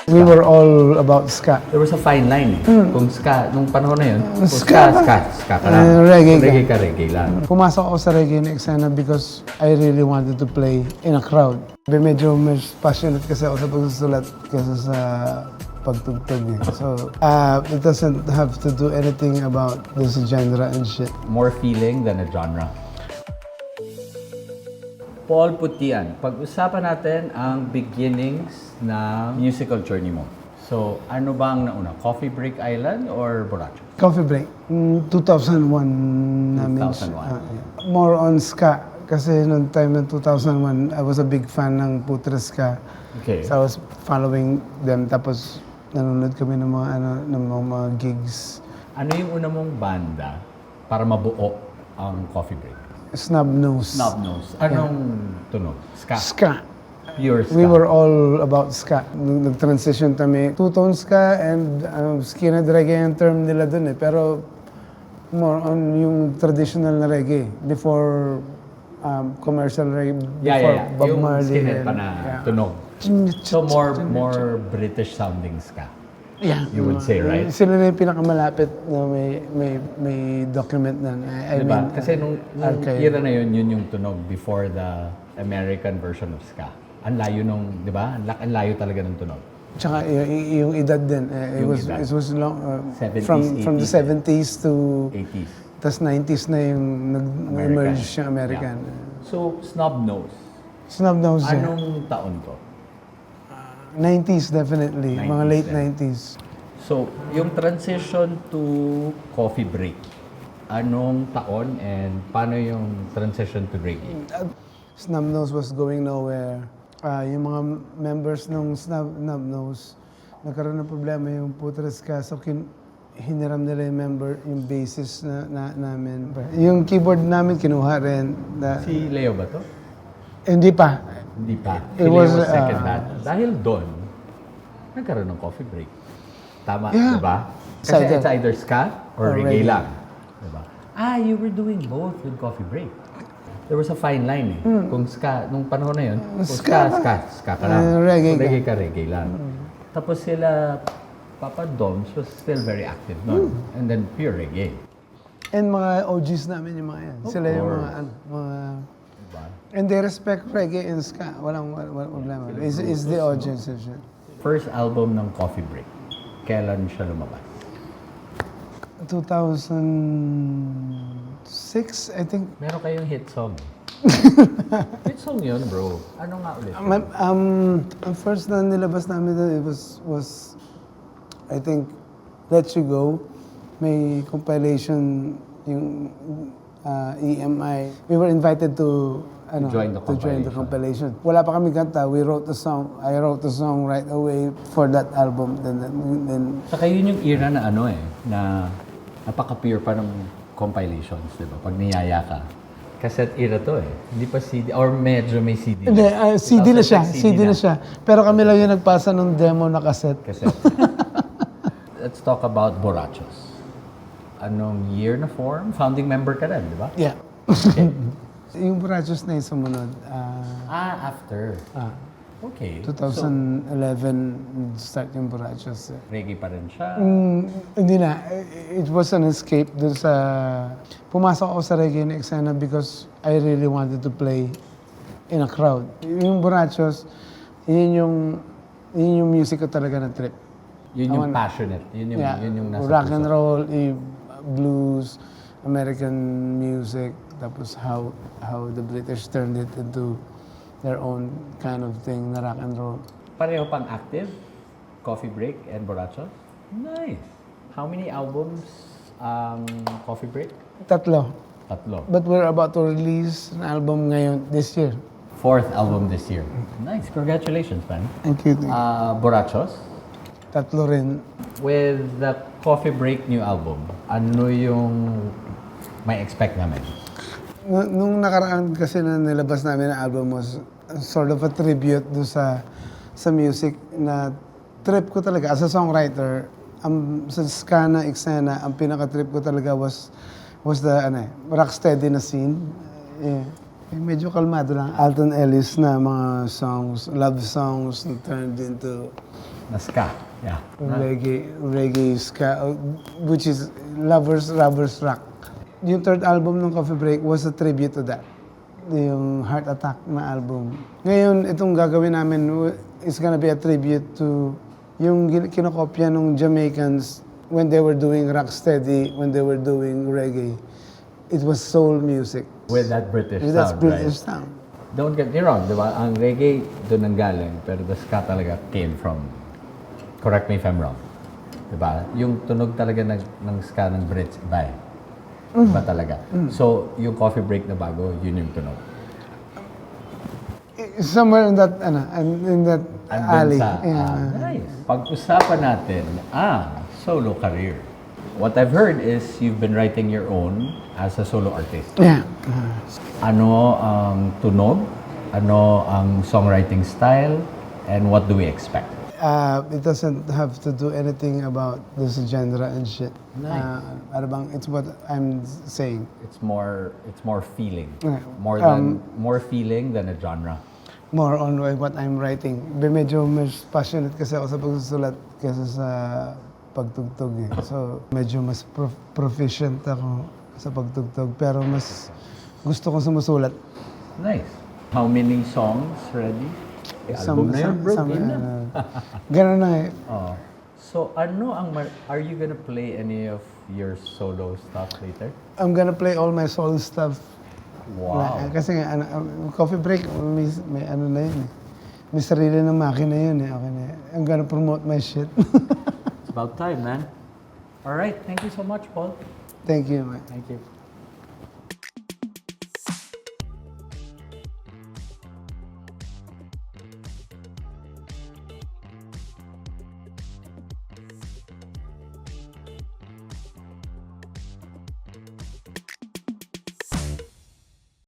We were all about ska. There was a fine line eh. Kung ska, nung panahon na yun, kung Ska. ska ka lang. Reggae Kung ka. reggae lang. Pumasok ako sa reggae na eksena because I really wanted to play in a crowd. Medyo mas passionate kasi ako sa pagsusulat kaysa sa pagtugtog eh. So, it doesn't have to do anything about this genre and shit. More feeling than a genre. Paul Putian, pag-usapan natin ang beginnings ng musical journey mo. So, ano bang nauna? Coffee Break Island or Borracho? Coffee Break, 2001 namin. 2001. Yeah. More on ska. Kasi noong time ng 2001, I was a big fan ng Putres Ska. Okay. So I was following them. Tapos nanonood kami ng mga gigs. Ano yung una mong banda para mabuo ang Coffee Break? Snub Nose. Snub Nose. Anong tunog? Ska? Ska. Pure ska? We were all about ska. Nag-transition kami. Two-tone ska and skinhead reggae yung term nila dun eh. Pero more on yung traditional na reggae. Before commercial reggae. Before Bob Yung Marley. skinhead pa na tunog. So more British sounding ska. Yeah. You would say, right? Sila na yung pinakamalapit na may document na. I Diba? mean, Kasi nung archive. era na yun yung tunog before the American version of ska. Ang layo nung, di ba? Ang layo talaga ng tunog. Tsaka yung edad din. Yung It edad. was long, 70s, from the 80s. 70s to 80s. tas 90s na yung nag-emerge yung American. Yeah. So, Snub Nose. Snub Nose. Anong taon to? 90s definitely. 90s mga late din. 90s. So, yung transition to Coffee Break, anong taon and paano yung transition to reggae? Snub Nose was going nowhere. Yung mga members ng Snub Nose, nagkaroon ng problema yung Putres Ska. So, hiniram nila yung bassist namin. Yung keyboard namin kinuha rin. Si Leo ba to? Hindi pa. Hindi pa. It Si Leo was, second hand. Dahil doon, nagkaroon ng Coffee Break. Tama, Yeah. di ba? Kasi It's it's either ska or or reggae reggae. lang. Di ba? You were doing both with Coffee Break. There was a fine line eh. Kung ska, nung panahon na yun, kung ska ka lang. Reggae Kung ka. reggae ka, reggae lang. Tapos sila, Papa Doms was still very active noon. And then pure reggae. And mga OGs namin yung mga yan. Of Sila yung course. mga Diba? and they respect reggae and ska. Walang problema. It's the audience and shit. First album ng Coffee Break, kailan siya lumabas? 2006, I think. Meron kayong hit song. Hit song yun, bro. Ano nga ulit? Ang first na nilabas namin doon, it was, I think, Let You Go. May compilation yung EMI. We were invited to join the compilation. Wala pa kami kanta. We wrote the song. I wrote the song right away for that album. Then Saka yun yung era na ano eh, na napaka-pure pa ng compilations, di ba? Pag niyaya ka. Cassette era to eh. Hindi pa CD, or medyo may CD. Hindi, CD na siya. 2006 CD na siya. Pero kami lang yung nagpasa ng demo na cassette. Cassette. Let's talk about Borrachos. Anong year na form? Founding member ka rin, di ba? Yeah. Okay. Yung Borrachos na yung sumunod. After. Okay. 2011 start yung Borrachos. Reggae pa rin siya. Hindi na. It was an escape dun sa... Pumasok ako sa reggae na eksena because I really wanted to play in a crowd. Yung Borrachos, yun yung music ko talaga na trip. Yun yung passionate. Yun yung nasa rock puso. and roll, blues, American music, tapos how the British turned it into their own kind of thing na rock and roll. Pareho pang active? Coffee Break and Borrachos? Nice. How many albums Coffee Break? Tatlo. Tatlo. But we're about to release an album ngayon this year. Fourth album this year. Nice. Congratulations, man. Thank you. Borrachos? Tatlo rin. With the Coffee Break new album, ano yung may expect namin? Nung nakaraan kasi na nilabas namin ang album was sort of a tribute do sa music na trip ko talaga as a songwriter. Sa ska na eksena, ang pinaka-trip ko talaga was the rocksteady na scene. Medyo kalmado lang. Alton Ellis na mga songs, love songs na turned into na ska. Yeah. reggae ska, which is Lovers Rock. Yung third album ng Coffee Break was a tribute to that. Yung Heart Attack na album. Ngayon, itong gagawin namin is gonna be a tribute to yung kinokopya ng Jamaicans when they were doing rocksteady, when they were doing reggae. It was soul music. With that British With sound, that British right? sound. Don't get me wrong, di ba? Ang reggae doon nanggaling, pero the ska talaga came from, correct me if I'm wrong, di ba? Yung tunog talaga ng ska ng Brits, iba eh. Iba talaga. So, yung Coffee Break na bago, yun yung tunog. Somewhere in that, Andun alley. sa, Yeah. nice. Pag-usapan natin ang solo career. What I've heard is you've been writing your own as a solo artist. Yeah. Ano ang tunog? Ano ang songwriting style? And what do we expect? It doesn't have to do anything about this genre and shit. Nice. Ano bang, it's what I'm saying. It's more feeling. Yeah. More feeling than a genre. More on what I'm writing. Medyo mas passionate kasi ako sa pagsusulat kaysa sa pagtugtog eh. So, medyo mas proficient ako sa pagtugtog. Pero mas gusto kong sumusulat. Nice. How many songs ready? Album na yun, bro. Yun na. Ganun na eh. Oh. So, are you gonna play any of your solo stuff later? I'm gonna play all my solo stuff. Wow. Kasi nga, Coffee Break, may ano na yun eh. May sarili ng makina yun eh. Okay na yun. I'm gonna promote my shit. It's about time, man. All right. Thank you so much, Paul. Thank you, man. Thank you.